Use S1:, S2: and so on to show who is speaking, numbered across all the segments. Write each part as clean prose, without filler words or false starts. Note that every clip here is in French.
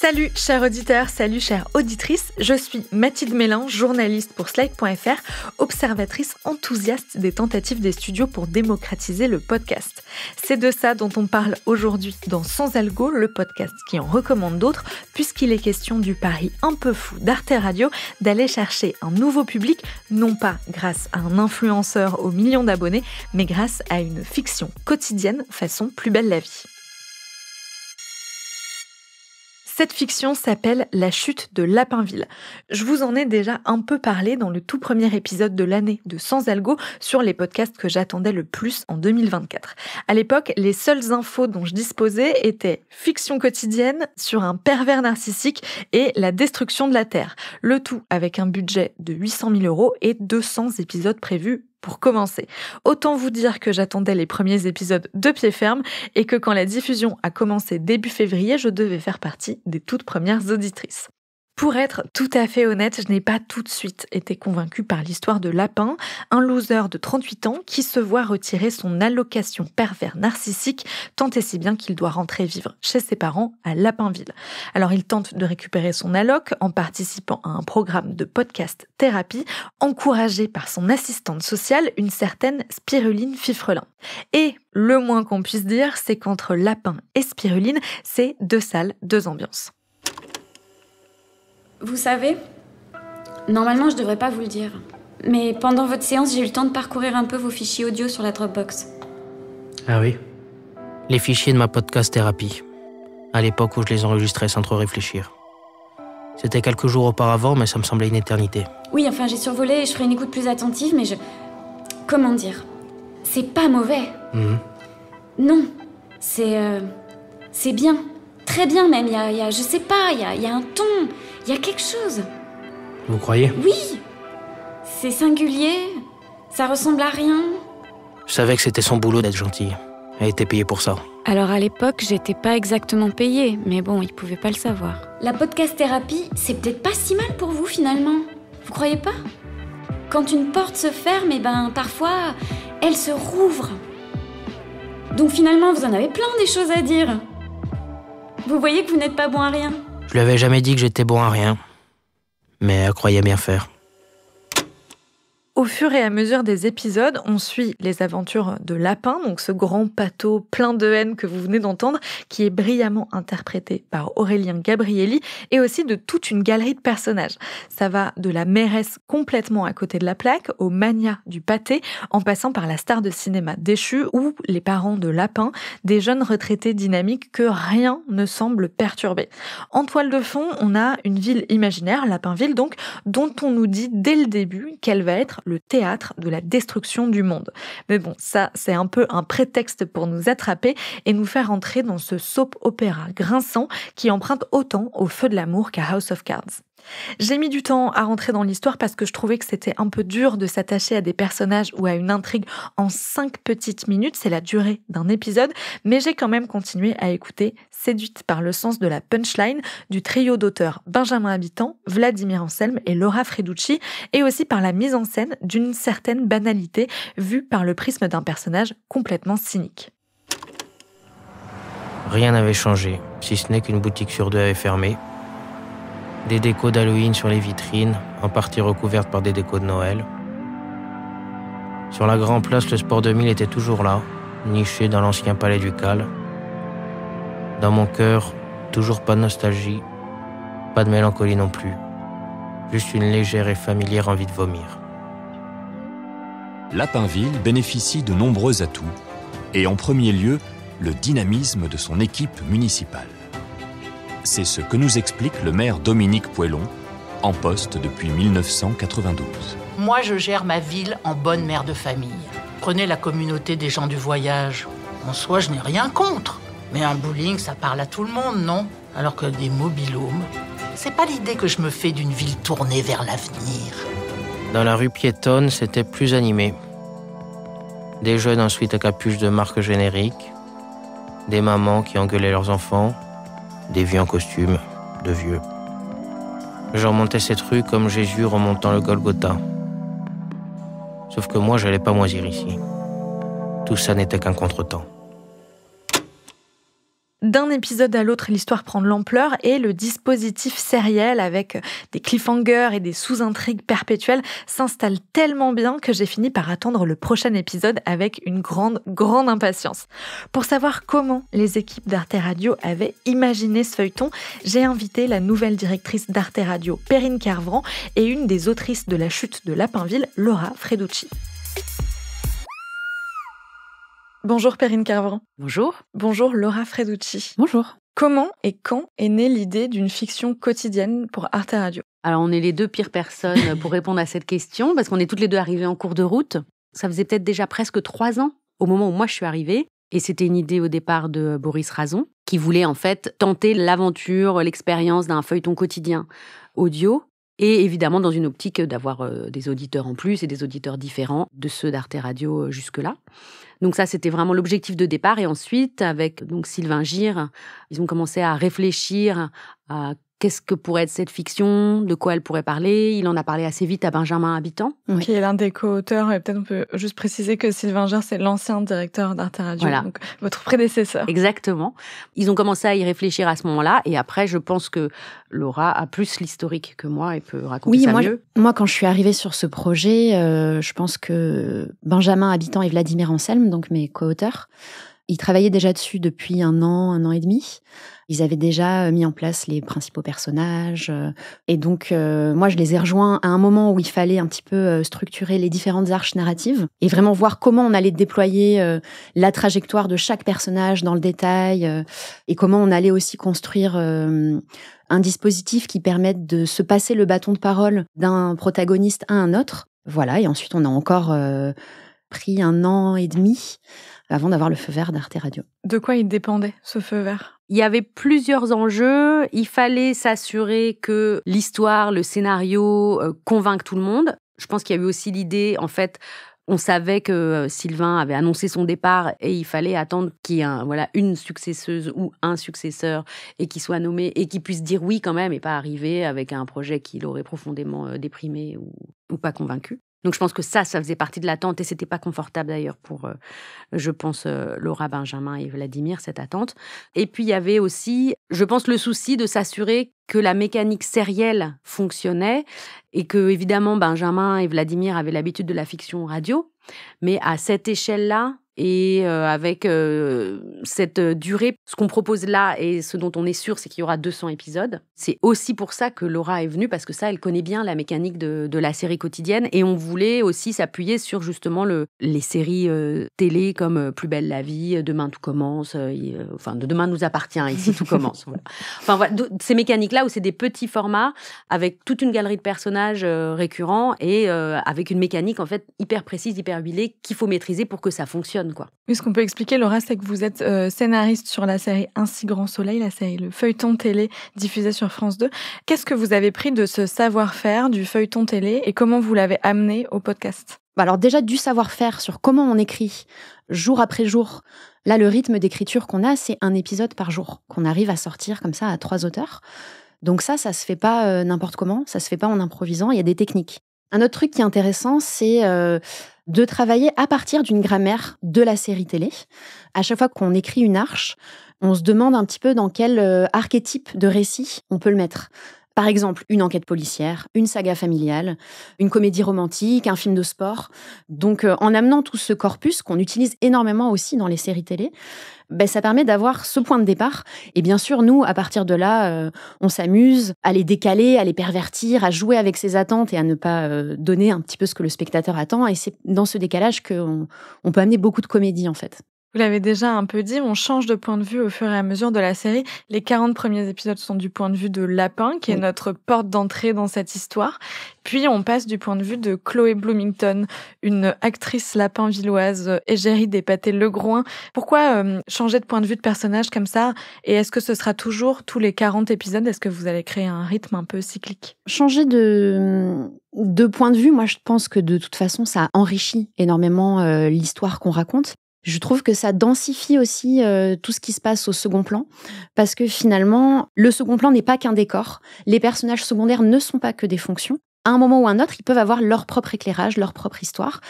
S1: Salut chers auditeurs, salut chères auditrices, je suis Mathilde Mélin, journaliste pour Slide.fr, observatrice enthousiaste des tentatives des studios pour démocratiser le podcast. C'est de ça dont on parle aujourd'hui dans Sans Algo, le podcast qui en recommande d'autres, puisqu'il est question du pari un peu fou d'Arte Radio d'aller chercher un nouveau public, non pas grâce à un influenceur aux millions d'abonnés, mais grâce à une fiction quotidienne façon Plus belle la vie. Cette fiction s'appelle La chute de Lapinville. Je vous en ai déjà un peu parlé dans le tout premier épisode de l'année de Sans Algo sur les podcasts que j'attendais le plus en 2024. À l'époque, les seules infos dont je disposais étaient fiction quotidienne sur un pervers narcissique et la destruction de la Terre. Le tout avec un budget de 800 000 € et 200 épisodes prévus pour commencer. Autant vous dire que j'attendais les premiers épisodes de pied ferme et que quand la diffusion a commencé début février, je devais faire partie des toutes premières auditrices. Pour être tout à fait honnête, je n'ai pas tout de suite été convaincue par l'histoire de Lapin, un loser de 38 ans qui se voit retirer son allocation pervers narcissique, tant et si bien qu'il doit rentrer vivre chez ses parents à Lapinville. Alors il tente de récupérer son alloc en participant à un programme de podcast thérapie, encouragé par son assistante sociale, une certaine Spiruline Fifrelin. Et le moins qu'on puisse dire, c'est qu'entre Lapin et Spiruline, c'est deux salles, deux ambiances.
S2: Vous savez, normalement je devrais pas vous le dire, mais pendant votre séance, j'ai eu le temps de parcourir un peu vos fichiers audio sur la Dropbox.
S3: Ah oui? Les fichiers de ma podcast thérapie, à l'époque où je les enregistrais sans trop réfléchir. C'était quelques jours auparavant, mais ça me semblait une éternité.
S2: Oui, enfin j'ai survolé et je ferai une écoute plus attentive, mais comment dire? C'est pas mauvais. Non, c'est bien. Très bien même, il y a je sais pas, il y a un ton, il y a quelque chose.
S3: Vous croyez?
S2: Oui, c'est singulier, ça ressemble à rien.
S3: Je savais que c'était son boulot d'être gentille. Elle était payée pour ça.
S2: Alors à l'époque, j'étais pas exactement payée, mais bon, il pouvait pas le savoir. La podcast thérapie, c'est peut-être pas si mal pour vous finalement. Vous croyez pas? Quand une porte se ferme, parfois, elle se rouvre. Donc finalement, vous en avez plein des choses à dire. Vous voyez que vous n'êtes pas bon à rien.
S3: Je lui avais jamais dit que j'étais bon à rien, mais elle croyait bien faire.
S1: Au fur et à mesure des épisodes, on suit les aventures de Lapin, donc ce grand pâteau plein de haine que vous venez d'entendre, qui est brillamment interprété par Aurélien Gabrielli, et aussi de toute une galerie de personnages. Ça va de la mairesse complètement à côté de la plaque, au mania du pâté, en passant par la star de cinéma déchue ou les parents de Lapin, des jeunes retraités dynamiques que rien ne semble perturber. En toile de fond, on a une ville imaginaire, Lapinville donc, dont on nous dit dès le début qu'elle va être le théâtre de la destruction du monde. Mais bon, ça, c'est un peu un prétexte pour nous attraper et nous faire entrer dans ce soap-opéra grinçant qui emprunte autant au Feu de l'amour qu'à House of Cards. J'ai mis du temps à rentrer dans l'histoire parce que je trouvais que c'était un peu dur de s'attacher à des personnages ou à une intrigue en 5 petites minutes, c'est la durée d'un épisode, mais j'ai quand même continué à écouter, séduite par le sens de la punchline du trio d'auteurs Benjamin Habitant, Vladimir Anselme et Laura Freducci, et aussi par la mise en scène d'une certaine banalité vue par le prisme d'un personnage complètement cynique.
S3: Rien n'avait changé, si ce n'est qu'une boutique sur deux avait fermé. Des décos d'Halloween sur les vitrines, en partie recouvertes par des décos de Noël. Sur la grande place, le Sport 2000 était toujours là, niché dans l'ancien palais ducal. Dans mon cœur, toujours pas de nostalgie, pas de mélancolie non plus. Juste une légère et familière envie de vomir.
S4: Lapinville bénéficie de nombreux atouts, et en premier lieu, le dynamisme de son équipe municipale. C'est ce que nous explique le maire Dominique Poëlon, en poste depuis 1992.
S5: Moi, je gère ma ville en bonne mère de famille. Prenez la communauté des gens du voyage. En soi, je n'ai rien contre. Mais un bowling, ça parle à tout le monde, non? Alors que des mobilhomes, c'est pas l'idée que je me fais d'une ville tournée vers l'avenir.
S3: Dans la rue piétonne, c'était plus animé. Des jeunes ensuite à capuche de marque générique, des mamans qui engueulaient leurs enfants, des vieux en costume, de vieux. Je remontais cette rue comme Jésus remontant le Golgotha. Sauf que moi, j'allais pas moisir ici. Tout ça n'était qu'un contretemps.
S1: D'un épisode à l'autre, l'histoire prend de l'ampleur et le dispositif sériel avec des cliffhangers et des sous-intrigues perpétuelles s'installe tellement bien que j'ai fini par attendre le prochain épisode avec une grande impatience. Pour savoir comment les équipes d'Arte Radio avaient imaginé ce feuilleton, j'ai invité la nouvelle directrice d'Arte Radio, Perrine Kervran, et une des autrices de La chute de Lapinville, Laura Freducci. Bonjour Perrine Kervran.
S6: Bonjour.
S1: Bonjour Laura Freducci.
S6: Bonjour.
S1: Comment et quand est née l'idée d'une fiction quotidienne pour Arte Radio ?
S6: Alors, on est les deux pires personnes pour répondre à cette question, parce qu'on est toutes les deux arrivées en cours de route. Ça faisait peut-être déjà presque 3 ans au moment où moi je suis arrivée. Et c'était une idée au départ de Boris Razon, qui voulait en fait tenter l'aventure, l'expérience d'un feuilleton quotidien audio. Et évidemment, dans une optique d'avoir des auditeurs en plus et des auditeurs différents de ceux d'Arte Radio jusque-là. Donc ça, c'était vraiment l'objectif de départ. Et ensuite, avec donc Sylvain Gire, ils ont commencé à réfléchir à qu'est-ce que pourrait être cette fiction, de quoi elle pourrait parler. Il en a parlé assez vite à Benjamin Habitant.
S1: Qui est l'un des co-auteurs. Et peut-être on peut juste préciser que Sylvain Gire, c'est l'ancien directeur d'Arte Radio,
S6: voilà.
S1: Donc votre prédécesseur.
S6: Exactement. Ils ont commencé à y réfléchir à ce moment-là. Et après, je pense que Laura a plus l'historique que moi et peut raconter ça mieux.
S7: Moi, quand je suis arrivée sur ce projet, je pense que Benjamin Habitant et Vladimir Anselme, donc mes co-auteurs, ils travaillaient déjà dessus depuis 1 an et demi. Ils avaient déjà mis en place les principaux personnages. Et donc, moi, je les ai rejoints à un moment où il fallait un petit peu structurer les différentes arches narratives et vraiment voir comment on allait déployer la trajectoire de chaque personnage dans le détail et comment on allait aussi construire un dispositif qui permette de se passer le bâton de parole d'un protagoniste à un autre. Voilà, et ensuite, on a encore pris 1 an et demi avant d'avoir le feu vert d'Arte Radio.
S1: De quoi il dépendait, ce feu vert ?
S6: Il y avait plusieurs enjeux. Il fallait s'assurer que l'histoire, le scénario convainque tout le monde. Je pense qu'il y a eu aussi l'idée, en fait, on savait que Sylvain avait annoncé son départ et il fallait attendre qu'il y ait une successeuse ou un successeur et qu'il soit nommé et qu'il puisse dire oui quand même et pas arriver avec un projet qui l'aurait profondément déprimé ou pas convaincu. Donc, je pense que ça faisait partie de l'attente et c'était pas confortable d'ailleurs pour, je pense, Laura, Benjamin et Vladimir, cette attente. Et puis, il y avait aussi, je pense, le souci de s'assurer que la mécanique sérielle fonctionnait et que, évidemment, Benjamin et Vladimir avaient l'habitude de la fiction radio. Mais à cette échelle-là, et avec cette durée, ce qu'on propose là et ce dont on est sûr, c'est qu'il y aura 200 épisodes. C'est aussi pour ça que Laura est venue, parce que ça, elle connaît bien la mécanique de la série quotidienne. Et on voulait aussi s'appuyer sur justement les séries télé comme Plus belle la vie, Demain tout commence, de Demain nous appartient, ici tout commence. Voilà. Enfin voilà, ces mécaniques-là où c'est des petits formats avec toute une galerie de personnages récurrents et avec une mécanique en fait hyper précise, hyper huilée qu'il faut maîtriser pour que ça fonctionne. Quoi.
S1: Oui, ce qu'on peut expliquer, Laura, c'est que vous êtes scénariste sur la série Ainsi grand soleil, la série, le feuilleton télé diffusé sur France 2. Qu'est-ce que vous avez pris de ce savoir-faire du feuilleton télé et comment vous l'avez amené au podcast ?
S7: Alors déjà, du savoir-faire sur comment on écrit jour après jour. Là, le rythme d'écriture qu'on a, c'est 1 épisode par jour qu'on arrive à sortir comme ça à 3 auteurs. Donc ça se fait pas n'importe comment, ça se fait pas en improvisant, il y a des techniques. Un autre truc qui est intéressant, c'est de travailler à partir d'une grammaire de la série télé. À chaque fois qu'on écrit une arche, on se demande un petit peu dans quel archétype de récit on peut le mettre. Par exemple, une enquête policière, une saga familiale, une comédie romantique, un film de sport. Donc, en amenant tout ce corpus qu'on utilise énormément aussi dans les séries télé, ça permet d'avoir ce point de départ. Et bien sûr, nous, à partir de là, on s'amuse à les décaler, à les pervertir, à jouer avec ses attentes et à ne pas donner un petit peu ce que le spectateur attend. Et c'est dans ce décalage qu'on peut amener beaucoup de comédie, en fait.
S1: Vous l'avez déjà un peu dit, on change de point de vue au fur et à mesure de la série. Les 40 premiers épisodes sont du point de vue de Lapin, qui est notre porte d'entrée dans cette histoire. Puis on passe du point de vue de Chloé Bloomington, une actrice lapinvilloise, égérie des pâtés Le Groin. Pourquoi changer de point de vue de personnage comme ça ? Et est-ce que ce sera toujours tous les 40 épisodes ? Est-ce que vous allez créer un rythme un peu cyclique ?
S7: Changer de point de vue, moi je pense que de toute façon ça enrichit énormément l'histoire qu'on raconte. Je trouve que ça densifie aussi tout ce qui se passe au second plan, parce que finalement, le second plan n'est pas qu'un décor. Les personnages secondaires ne sont pas que des fonctions. À un moment ou un autre, ils peuvent avoir leur propre éclairage, leur propre histoire.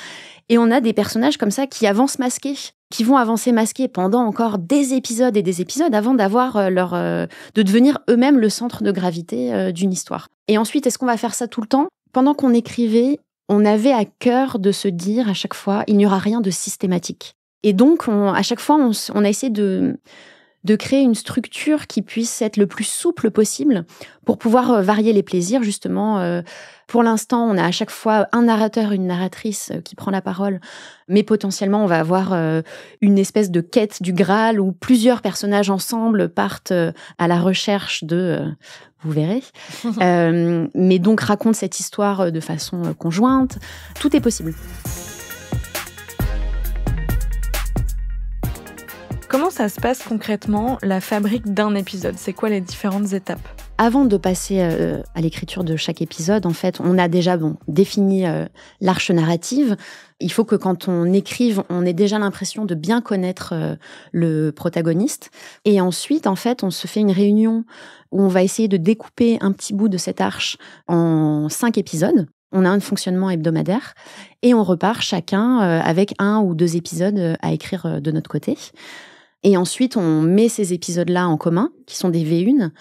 S7: Et on a des personnages comme ça qui avancent masqués, qui vont avancer masqués pendant encore des épisodes et des épisodes avant d'avoir de devenir eux-mêmes le centre de gravité d'une histoire. Et ensuite, est-ce qu'on va faire ça tout le temps ? Pendant qu'on écrivait, on avait à cœur de se dire à chaque fois, il n'y aura rien de systématique. Et donc, à chaque fois, on a essayé de créer une structure qui puisse être le plus souple possible pour pouvoir varier les plaisirs, justement. Pour l'instant, on a à chaque fois un narrateur, une narratrice qui prend la parole, mais potentiellement, on va avoir une espèce de quête du Graal où plusieurs personnages ensemble partent à la recherche de... vous verrez. Mais donc, racontent cette histoire de façon conjointe. Tout est possible.
S1: Comment ça se passe concrètement, la fabrique d'un épisode ? C'est quoi les différentes étapes ?
S7: Avant de passer à l'écriture de chaque épisode, en fait, on a déjà défini l'arche narrative. Il faut que quand on écrive, on ait déjà l'impression de bien connaître le protagoniste. Et ensuite, en fait, on se fait une réunion où on va essayer de découper un petit bout de cette arche en 5 épisodes. On a un fonctionnement hebdomadaire et on repart chacun avec 1 ou 2 épisodes à écrire de notre côté. Et ensuite, on met ces épisodes-là en commun, qui sont des V1,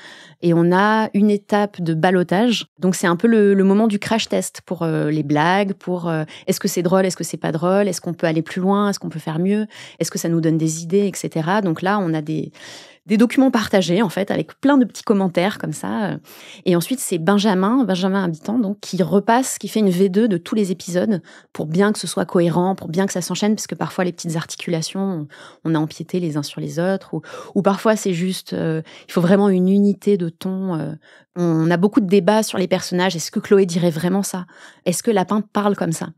S7: et on a une étape de ballottage. Donc, c'est un peu le moment du crash test pour les blagues, pour est-ce que c'est drôle, est-ce que c'est pas drôle, est-ce qu'on peut aller plus loin, est-ce qu'on peut faire mieux, est-ce que ça nous donne des idées, etc. Donc là, on a des documents partagés, en fait, avec plein de petits commentaires comme ça. Et ensuite, c'est Benjamin Habitant, donc, qui repasse, qui fait une V2 de tous les épisodes pour bien que ce soit cohérent, pour bien que ça s'enchaîne, parce que parfois, les petites articulations, on a empiété les uns sur les autres, ou parfois, c'est juste, il faut vraiment une unité de ton. On a beaucoup de débats sur les personnages. Est-ce que Chloé dirait vraiment ça ? Est-ce que Lapin parle comme ça ?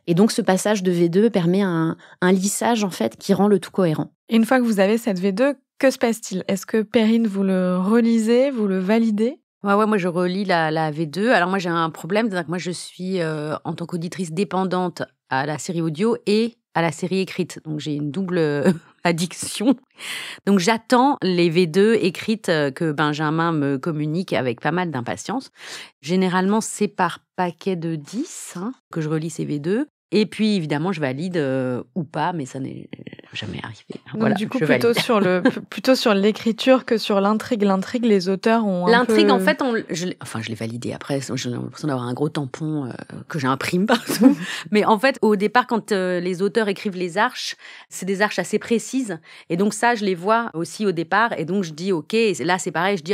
S7: Et donc, ce passage de V2 permet un lissage, en fait, qui rend le tout cohérent.
S1: Et une fois que vous avez cette V2, que se passe-t-il ? Est-ce que Perrine, vous le relisez, vous le validez ?
S6: Ouais, moi je relis la V2. Alors moi j'ai un problème, c'est-à-dire que moi je suis en tant qu'auditrice dépendante à la série audio et à la série écrite. Donc j'ai une double addiction. Donc j'attends les V2 écrites que Benjamin me communique avec pas mal d'impatience. Généralement c'est par paquet de 10 que je relis ces V2. Et puis, évidemment, je valide ou pas, mais ça n'est jamais arrivé.
S1: Donc,
S6: voilà,
S1: du coup, plutôt sur l'écriture que sur l'intrigue. L'intrigue, les auteurs ont
S6: L'intrigue, en fait, je l'ai validée après. J'ai l'impression d'avoir un gros tampon que j'imprime partout. Mais en fait, au départ, quand les auteurs écrivent les arches, c'est des arches assez précises. Et donc ça, je les vois aussi au départ. Et donc, je dis, OK, et là, c'est pareil. Je dis,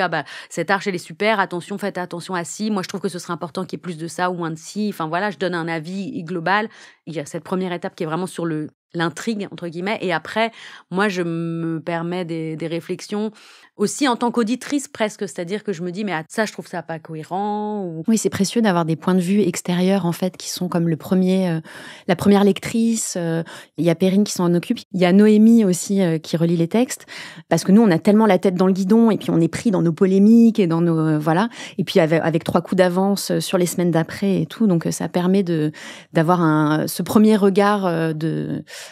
S6: cette arche, elle est super. Attention, faites attention à ci. Moi, je trouve que ce serait important qu'il y ait plus de ça ou moins de ci. Enfin, voilà, je donne un avis global. Il y a cette première étape qui est vraiment sur l'intrigue, entre guillemets. Et après, moi, je me permets des réflexions aussi en tant qu'auditrice presque. C'est-à-dire que je me dis, mais ça, je trouve ça pas cohérent. Ou...
S7: Oui, c'est précieux d'avoir des points de vue extérieurs, en fait, qui sont comme la première lectrice. Il y a Perrine qui s'en occupe. Il y a Noémie aussi qui relit les textes. Parce que nous, on a tellement la tête dans le guidon et puis on est pris dans nos polémiques et dans nos... voilà. Et puis avec 3 coups d'avance sur les semaines d'après et tout. Donc, ça permet d'avoir ce premier regard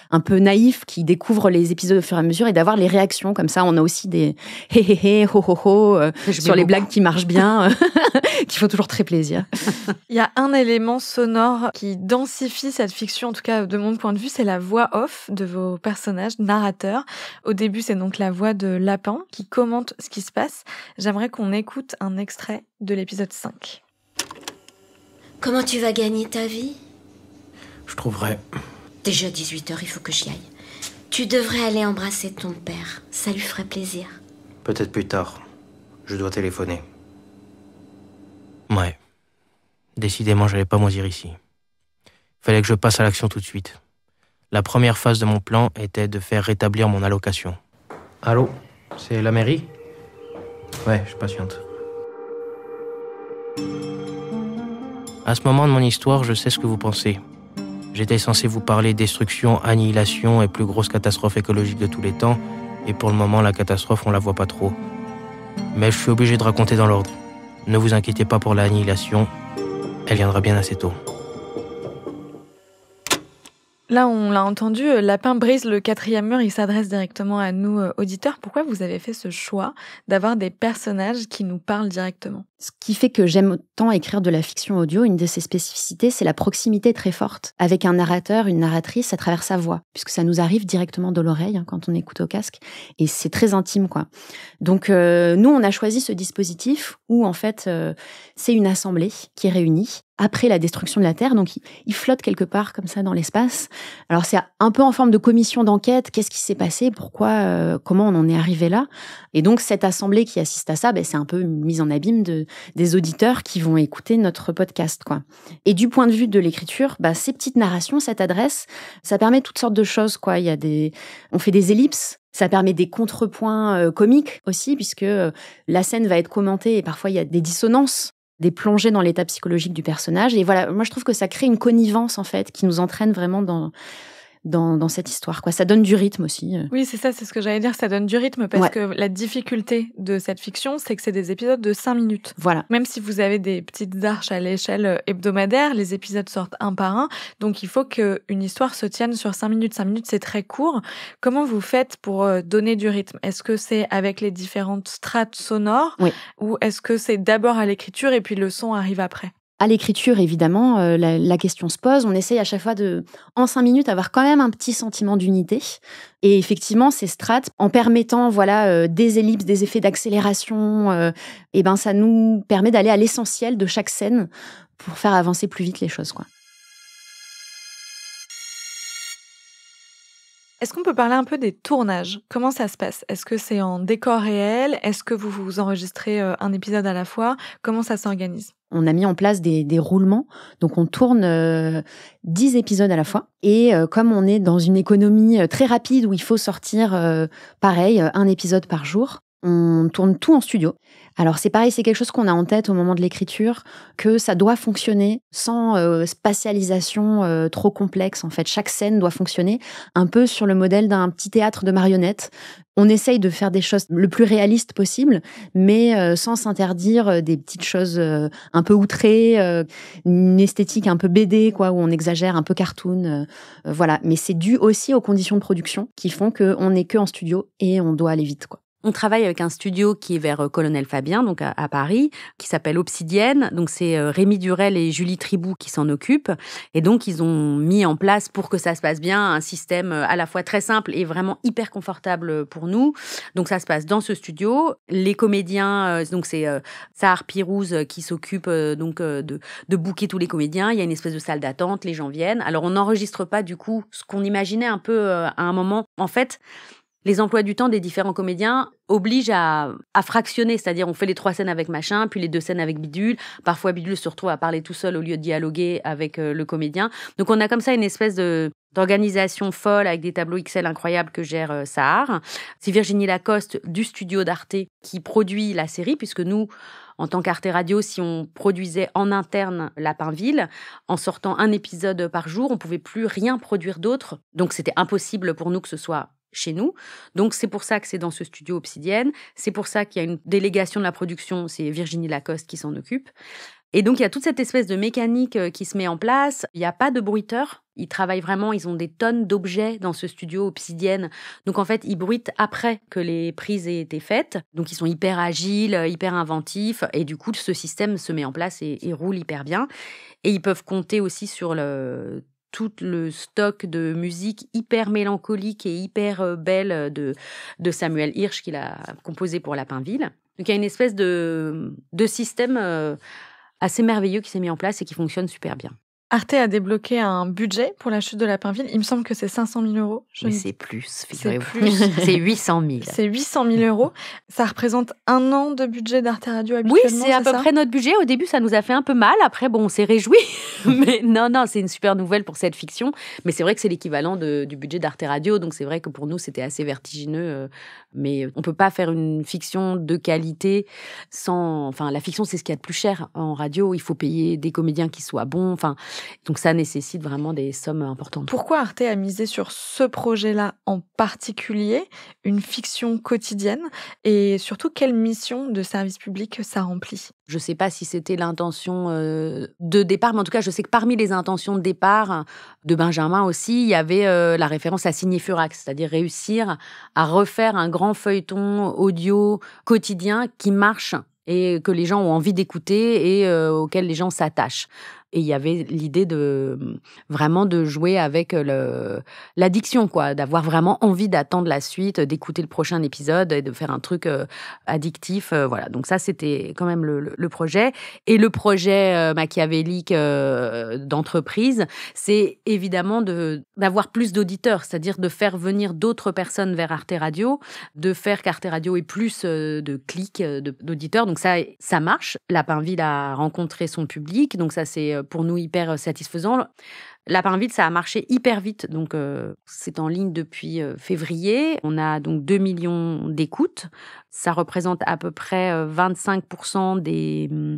S7: un peu naïf qui découvre les épisodes au fur et à mesure et d'avoir les réactions. Comme ça, on a aussi des hé hé hé, ho ho ho sur les blagues qui marchent bien, qui font toujours très plaisir.
S1: Il y a un élément sonore qui densifie cette fiction, en tout cas de mon point de vue, c'est la voix off de vos personnages, narrateurs. Au début, c'est donc la voix de Lapin qui commente ce qui se passe. J'aimerais qu'on écoute un extrait de l'épisode 5.
S8: Comment tu vas gagner ta vie ?
S3: Je trouverai.
S8: Déjà 18h, il faut que j'y aille. Tu devrais aller embrasser ton père. Ça lui ferait plaisir.
S3: Peut-être plus tard. Je dois téléphoner. Ouais. Décidément, j'allais pas moisir ici. Fallait que je passe à l'action tout de suite. La première phase de mon plan était de faire rétablir mon allocation. Allô ? C'est la mairie ? Ouais, je patiente. À ce moment de mon histoire, je sais ce que vous pensez. J'étais censé vous parler destruction, annihilation et plus grosse catastrophe écologique de tous les temps, et pour le moment, la catastrophe, on la voit pas trop. Mais je suis obligé de raconter dans l'ordre. Ne vous inquiétez pas pour l'annihilation, elle viendra bien assez tôt.
S1: Là, on l'a entendu, Lapin brise le 4e mur, il s'adresse directement à nous, auditeurs. Pourquoi vous avez fait ce choix d'avoir des personnages qui nous parlent directement ?
S7: Ce qui fait que j'aime autant écrire de la fiction audio, une de ses spécificités, c'est la proximité très forte avec un narrateur, une narratrice à travers sa voix, puisque ça nous arrive directement de l'oreille quand on écoute au casque, et c'est très intime, quoi. Donc nous, on a choisi ce dispositif où en fait, c'est une assemblée qui est réunie après la destruction de la Terre, donc il flotte quelque part comme ça dans l'espace. Alors c'est un peu en forme de commission d'enquête, qu'est-ce qui s'est passé, pourquoi, comment on en est arrivé là. Et donc cette assemblée qui assiste à ça, c'est un peu une mise en abîme des auditeurs qui vont écouter notre podcast, quoi. Et du point de vue de l'écriture, ces petites narrations, cette adresse, ça permet toutes sortes de choses, quoi. On fait des ellipses. Ça permet des contrepoints comiques aussi, puisque la scène va être commentée et parfois il y a des dissonances, des plongées dans l'état psychologique du personnage. Et voilà, moi je trouve que ça crée une connivence en fait, qui nous entraîne vraiment dans cette histoire, quoi. Ça donne du rythme aussi.
S1: Oui, c'est ça, c'est ce que j'allais dire, ça donne du rythme parce que la difficulté de cette fiction, c'est que c'est des épisodes de 5 minutes.
S7: Voilà.
S1: Même si vous avez des petites arches à l'échelle hebdomadaire, les épisodes sortent un par un, donc il faut qu'une histoire se tienne sur 5 minutes. 5 minutes, c'est très court. Comment vous faites pour donner du rythme? Est-ce que c'est avec les différentes strates sonores ou est-ce que c'est d'abord à l'écriture et puis le son arrive après?
S7: À l'écriture, évidemment, la question se pose. On essaye à chaque fois en 5 minutes, avoir quand même un petit sentiment d'unité. Et effectivement, ces strates, en permettant des ellipses, des effets d'accélération, ça nous permet d'aller à l'essentiel de chaque scène pour faire avancer plus vite les choses, quoi.
S1: Est-ce qu'on peut parler un peu des tournages? Comment ça se passe? Est-ce que c'est en décor réel? Est-ce que vous enregistrez un épisode à la fois? Comment ça s'organise?
S7: On a mis en place des roulements, donc on tourne 10 épisodes à la fois. Et comme on est dans une économie très rapide où il faut sortir, un épisode par jour, on tourne tout en studio. Alors c'est pareil, c'est quelque chose qu'on a en tête au moment de l'écriture, que ça doit fonctionner sans spatialisation trop complexe. En fait, chaque scène doit fonctionner un peu sur le modèle d'un petit théâtre de marionnettes. On essaye de faire des choses le plus réalistes possible, mais sans s'interdire des petites choses un peu outrées, une esthétique un peu BD, quoi, où on exagère, un peu cartoon. Voilà. Mais c'est dû aussi aux conditions de production qui font qu'on n'est que en studio et on doit aller vite, quoi.
S6: On travaille avec un studio qui est vers Colonel Fabien, donc à Paris, qui s'appelle Obsidienne. Donc c'est Rémi Durel et Julie Tribou qui s'en occupent. Et donc ils ont mis en place, pour que ça se passe bien, un système à la fois très simple et vraiment hyper confortable pour nous. Donc ça se passe dans ce studio. Les comédiens, donc c'est Sahar Pirouz qui s'occupe de booker tous les comédiens. Il y a une espèce de salle d'attente, les gens viennent. Alors on n'enregistre pas du coup ce qu'on imaginait un peu à un moment. En fait, les emplois du temps des différents comédiens obligent à fractionner, c'est-à-dire on fait les 3 scènes avec machin, puis les 2 scènes avec bidule. Parfois, bidule se retrouve à parler tout seul au lieu de dialoguer avec le comédien. Donc, on a comme ça une espèce d'organisation folle avec des tableaux Excel incroyables que gère Sahar. C'est Virginie Lacoste du studio d'Arte qui produit la série, puisque nous, en tant qu'Arte Radio, si on produisait en interne Lapinville, en sortant un épisode par jour, on pouvait plus rien produire d'autre. Donc, c'était impossible pour nous que ce soit chez nous. Donc, c'est pour ça que c'est dans ce studio Obsidienne. C'est pour ça qu'il y a une délégation de la production. C'est Virginie Lacoste qui s'en occupe. Et donc, il y a toute cette espèce de mécanique qui se met en place. Il n'y a pas de bruiteur. Ils travaillent vraiment, ils ont des tonnes d'objets dans ce studio Obsidienne. Donc, en fait, ils bruitent après que les prises aient été faites. Donc, ils sont hyper agiles, hyper inventifs. Et du coup, ce système se met en place et roule hyper bien. Et ils peuvent compter aussi sur tout le stock de musique hyper mélancolique et hyper belle de Samuel Hirsch qu'il a composé pour Lapinville. Donc, il y a une espèce de système assez merveilleux qui s'est mis en place et qui fonctionne super bien.
S1: Arte a débloqué un budget pour la chute de Lapinville. Il me semble que c'est 500 000 euros.
S6: Mais c'est plus, figurez-vous. C'est 800 000.
S1: C'est 800 000 euros. Ça représente 1 an de budget d'Arte Radio habituellement.
S6: Oui, c'est à peu près notre budget. Au début, ça nous a fait un peu mal. Après, on s'est réjouis. Mais non, c'est une super nouvelle pour cette fiction. Mais c'est vrai que c'est l'équivalent du budget d'Arte Radio. Donc, c'est vrai que pour nous, c'était assez vertigineux. Mais on peut pas faire une fiction de qualité sans... Enfin, la fiction, c'est ce qu'il y a de plus cher en radio. Il faut payer des comédiens qui soient bons. Enfin... Donc, ça nécessite vraiment des sommes importantes.
S1: Pourquoi Arte a misé sur ce projet-là en particulier, une fiction quotidienne, et surtout, quelle mission de service public ça remplit?
S6: Je ne sais pas si c'était l'intention de départ, mais en tout cas, je sais que parmi les intentions de départ de Benjamin aussi, il y avait la référence à Signé Furax, c'est-à-dire réussir à refaire un grand feuilleton audio quotidien qui marche et que les gens ont envie d'écouter et auxquels les gens s'attachent. Et il y avait l'idée vraiment de jouer avec l'addiction, quoi, d'avoir vraiment envie d'attendre la suite, d'écouter le prochain épisode et de faire un truc addictif. Voilà. Donc ça, c'était quand même le projet. Et le projet machiavélique d'entreprise, c'est évidemment d'avoir plus d'auditeurs, c'est-à-dire de faire venir d'autres personnes vers Arte Radio, de faire qu'Arte Radio ait plus de clics, d'auditeurs. Donc ça marche. Lapinville a rencontré son public, donc ça, c'est pour nous hyper satisfaisant. Lapinville, ça a marché hyper vite. Donc, c'est en ligne depuis février. On a donc 2 millions d'écoutes. Ça représente à peu près 25% des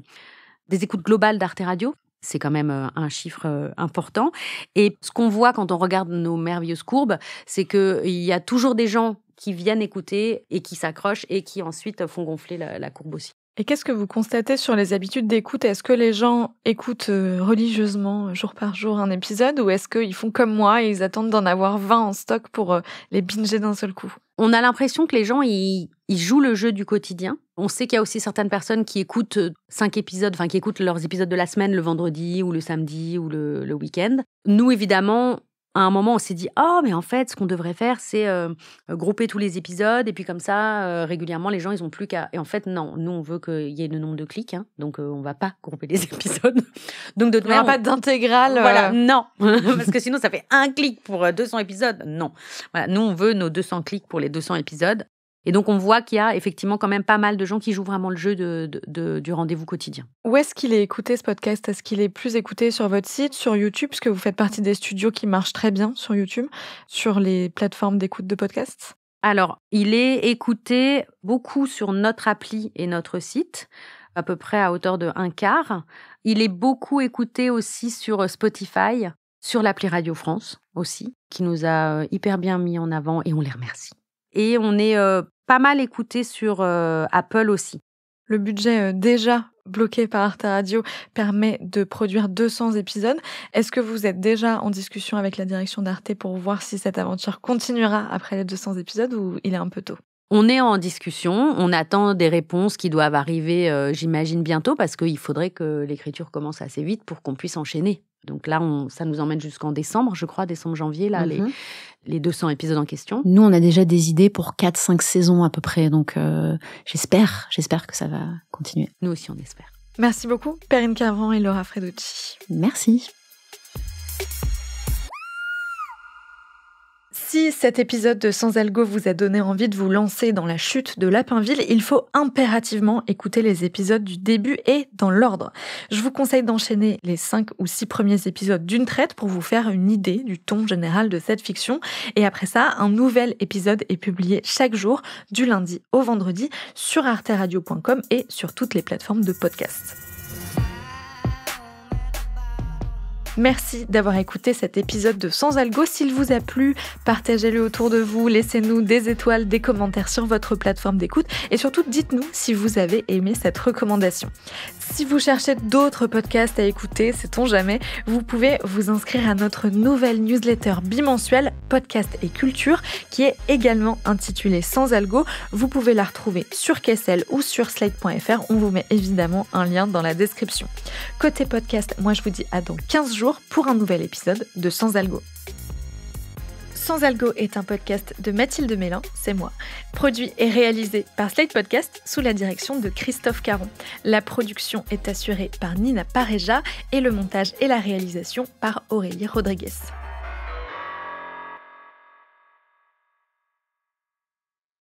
S6: écoutes globales d'Arte Radio. C'est quand même un chiffre important. Et ce qu'on voit quand on regarde nos merveilleuses courbes, c'est qu'il y a toujours des gens qui viennent écouter et qui s'accrochent et qui ensuite font gonfler la courbe aussi.
S1: Et qu'est-ce que vous constatez sur les habitudes d'écoute ? Est-ce que les gens écoutent religieusement, jour par jour, un épisode, ou est-ce qu'ils font comme moi et ils attendent d'en avoir 20 en stock pour les binger d'un seul coup ?
S6: On a l'impression que les gens, ils jouent le jeu du quotidien. On sait qu'il y a aussi certaines personnes qui écoutent 5 épisodes, qui écoutent leurs épisodes de la semaine le vendredi ou le samedi ou le week-end. Nous, évidemment, à un moment, on s'est dit « Oh, mais en fait, ce qu'on devrait faire, c'est grouper tous les épisodes. Et puis comme ça, régulièrement, les gens, ils n'ont plus qu'à… » Et en fait, non. Nous, on veut qu'il y ait le nombre de clics. Donc, on ne va pas grouper les épisodes. Donc, de toute manière,
S1: pas d'intégrale.
S6: Voilà, non. Parce que sinon, ça fait un clic pour 200 épisodes. Non. Voilà, nous, on veut nos 200 clics pour les 200 épisodes. Et donc, on voit qu'il y a effectivement quand même pas mal de gens qui jouent vraiment le jeu du rendez-vous quotidien.
S1: Où est-ce qu'il est écouté, ce podcast ? Est-ce qu'il est plus écouté sur votre site, sur YouTube, puisque vous faites partie des studios qui marchent très bien sur YouTube, sur les plateformes d'écoute de podcasts ?
S6: Alors, il est écouté beaucoup sur notre appli et notre site, à peu près à hauteur de 1/4. Il est beaucoup écouté aussi sur Spotify, sur l'appli Radio France aussi, qui nous a hyper bien mis en avant et on les remercie. Et on est pas mal écouté sur Apple aussi.
S1: Le budget déjà bloqué par Arte Radio permet de produire 200 épisodes. Est-ce que vous êtes déjà en discussion avec la direction d'Arte pour voir si cette aventure continuera après les 200 épisodes ou il est un peu tôt ?
S6: On est en discussion, on attend des réponses qui doivent arriver, j'imagine, bientôt, parce qu'il faudrait que l'écriture commence assez vite pour qu'on puisse enchaîner. Donc là, ça nous emmène jusqu'en décembre, je crois, décembre-janvier, là, les 200 épisodes en question.
S7: Nous, on a déjà des idées pour 4-5 saisons à peu près, donc j'espère que ça va continuer.
S6: Nous aussi, on espère.
S1: Merci beaucoup, Perrine Carvan et Laura Freducci.
S7: Merci.
S1: Si cet épisode de Sans Algo vous a donné envie de vous lancer dans la chute de Lapinville, il faut impérativement écouter les épisodes du début et dans l'ordre. Je vous conseille d'enchaîner les 5 ou 6 premiers épisodes d'une traite pour vous faire une idée du ton général de cette fiction. Et après ça, un nouvel épisode est publié chaque jour, du lundi au vendredi, sur arteradio.com et sur toutes les plateformes de podcast. Merci d'avoir écouté cet épisode de Sans Algo. S'il vous a plu, partagez-le autour de vous, laissez-nous des étoiles, des commentaires sur votre plateforme d'écoute et surtout dites-nous si vous avez aimé cette recommandation. Si vous cherchez d'autres podcasts à écouter, sait-on jamais, vous pouvez vous inscrire à notre nouvelle newsletter bimensuelle Podcast et Culture qui est également intitulée Sans Algo. Vous pouvez la retrouver sur Kessel ou sur slate.fr. On vous met évidemment un lien dans la description. Côté podcast, moi je vous dis à dans 15 jours pour un nouvel épisode de Sans Algo. Sans Algo est un podcast de Mathilde Mélin, c'est moi, produit et réalisé par Slate Podcast sous la direction de Christophe Caron. La production est assurée par Nina Pareja et le montage et la réalisation par Aurélie Rodriguez.